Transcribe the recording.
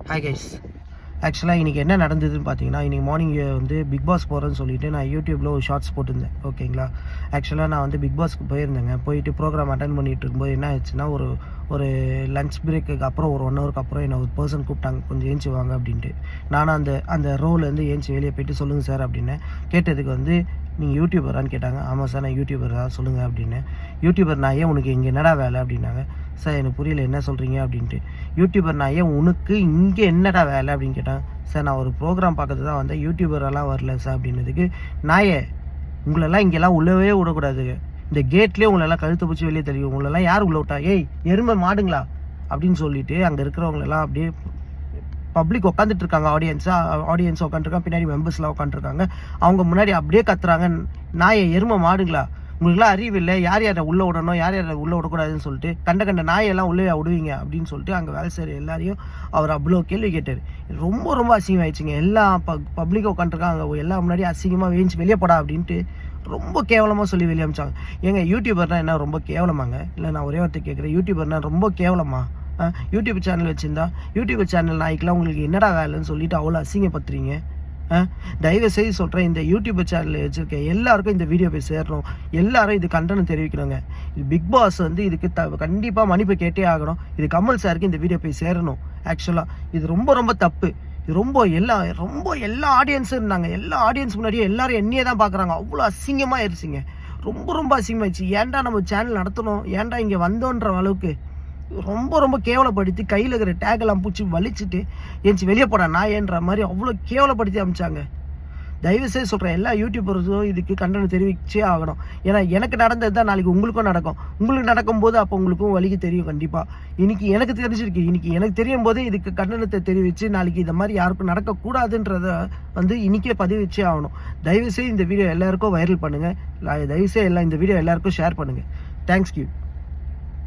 Hi guys. ஆக்சுவலாக இன்றைக்கி என்ன நடந்ததுன்னு பார்த்தீங்கன்னா, இன்றைக்கி மார்னிங் வந்து பிக் பாஸ் போகிறேன்னு சொல்லிவிட்டு நான் யூடியூப்பில் ஒரு ஷார்ட்ஸ் போட்டிருந்தேன். ஓகேங்களா. ஆக்சுவலாக நான் வந்து பிக் பாஸ்க்கு போயிருந்தேங்க. போயிட்டு ப்ரோக்ராம் அட்டன் பண்ணிகிட்டு இருக்கும்போது என்ன ஆச்சுன்னா, ஒரு லன்ச் பிரேக்குக்கு அப்புறம் ஒரு 1 ஹவருக்கு அப்புறம் என்னை ஒரு பர்சன் கூப்பிட்டாங்க, கொஞ்சம் ஏஞ்சி வாங்க அப்படின்ட்டு. நானும் அந்த ரோலேருந்து ஏஞ்சி வெளியே போய்ட்டு சொல்லுங்கள் சார் அப்படின்னேன். கேட்டதுக்கு வந்து நீங்கள் யூடியூபரான்னு கேட்டாங்க. ஆமாம் சார், நான் யூடியூபர் தான், சொல்லுங்கள் அப்படின்னேன். யூடியூபர் நான் ஏன் உனக்கு இங்கே என்னடா வேலை அப்படின்னாங்க. சார் எனக்கு புரியல என்ன சொல்கிறீங்க அப்படின்ட்டு. யூடியூபர் நான் ஏன் உனக்கு இங்கே என்னடா வேலை அப்படின்னு கேட்டாங்க. சார் நான் ஒரு ப்ரோக்ராம் பார்க்கறது தான் வந்தேன், யூடியூபரெல்லாம் வரல சார் அப்படின்னதுக்கு, நாயே உங்களெல்லாம் இங்கெல்லாம் உள்ளவே விடக்கூடாதுங்க, இந்த கேட்லேயே உங்களெல்லாம் கழுத்தை பிடிச்சி வெளியே தெரியும், உங்களெல்லாம் யார் உள்ளே விட்டா, ஏய் எருமை மாடுங்களா அப்படின்னு சொல்லிட்டு அங்கே இருக்கிறவங்களெல்லாம் அப்படியே பப்ளிக் உட்காந்துட்டு இருக்காங்க, ஆடியன்ஸ் உட்காந்துருக்காங்க, பின்னாடி மெம்பர்ஸ்லாம் உட்காந்துருக்காங்க, அவங்க முன்னாடி அப்படியே கத்துறாங்க, நாயை எருமை மாடுங்களா, உங்களுக்குலாம் அறிவு இல்லை, யார் யாரை உள்ளே விடணும் யார் யாரை உள்ளே விடக்கூடாதுன்னு சொல்லிட்டு கண்ட நாயெல்லாம் உள்ளே விடுவீங்க அப்படின்னு சொல்லிட்டு அங்கே வேலை செய்கிற எல்லாரையும் அவர் அவ்வளோ கேள்வி கேட்டார். ரொம்ப அசிங்கமாகிடுச்சிங்க. எல்லாம் பப்ளிக்காக உட்காந்துருக்காங்க, எல்லாம் முன்னாடி அசிங்கமாக வேஞ்சி வெளியே போடா அப்படின்ட்டு ரொம்ப கேவலமாக சொல்லி வெளியே அமிச்சாங்க. ஏங்க யூடியூபர்னால் என்ன ரொம்ப கேவலமாங்க? இல்லை நான் ஒரே வார்த்தை கேட்குறேன், யூடியூபர்னால் ரொம்ப கேவலமா? யூடியூப் சேனல் வச்சுருந்தா யூடியூப் சேனல் நாய்க்கெலாம் உங்களுக்கு என்னடா வேலைன்னு சொல்லிட்டு அவ்வளோ அசிங்கப்படுத்துறீங்க. தயவு செய்து சொல்கிறேன், இந்த யூடியூப் சேனலில் வச்சுருக்க எல்லாருக்கும் இந்த வீடியோ போய் சேரணும், எல்லாரும் இது கண்டனம் தெரிவிக்கணுங்க. இது பிக் பாஸ் வந்து இதுக்கு கண்டிப்பாக மன்னிப்பு கேட்டே ஆகணும். இது கமல் சாருக்கு இந்த வீடியோ போய் சேரணும். ஆக்சுவலாக இது ரொம்ப தப்பு. இது ரொம்ப எல்லா ஆடியன்ஸும் இருந்தாங்க, எல்லா ஆடியன்ஸ் முன்னாடியே எல்லாரும் என்னையே தான் பார்க்குறாங்க, அவ்வளோ அசிங்கமாக ஆயிடுச்சிங்க. ரொம்ப அசிங்கமாகிடுச்சு. ஏன்டா நம்ம சேனல் நடத்தணும், ஏன்டா இங்கே வந்தோன்ற அளவுக்கு ரொம்ப கேவலப்படுத்தி கையில் இருக்கிற டேக்கெல்லாம் பூச்சி வலிச்சுட்டு ஏஞ்சி வெளியே போட நாயன்ற மாதிரி அவ்வளோ கேவலப்படுத்தி அமிச்சாங்க. தயவுசெய்து சொல்கிறேன், எல்லா யூடியூபர்ஸும் இதுக்கு கண்டனம் தெரிவிச்சே ஆகணும். ஏன்னா எனக்கு நடந்தது தான் நாளைக்கு உங்களுக்கும் நடக்கும். உங்களுக்கு நடக்கும்போது அப்போ உங்களுக்கும் வலிக்கு தெரியும். கண்டிப்பாக இன்னைக்கு எனக்கு தெரிஞ்சிருக்கு, இன்னைக்கு எனக்கு தெரியும் போதே இதுக்கு கண்டனத்தை தெரிவித்து நாளைக்கு இந்த மாதிரி யாருக்கும் நடக்கக்கூடாதுன்றத வந்து இன்றைக்கே பதிவிச்சே ஆகணும். தயவுசெய்து இந்த வீடியோ எல்லாருக்கும் வைரல் பண்ணுங்கள். தயவுசெய்து இந்த வீடியோ எல்லாருக்கும் ஷேர் பண்ணுங்கள். Thanks you.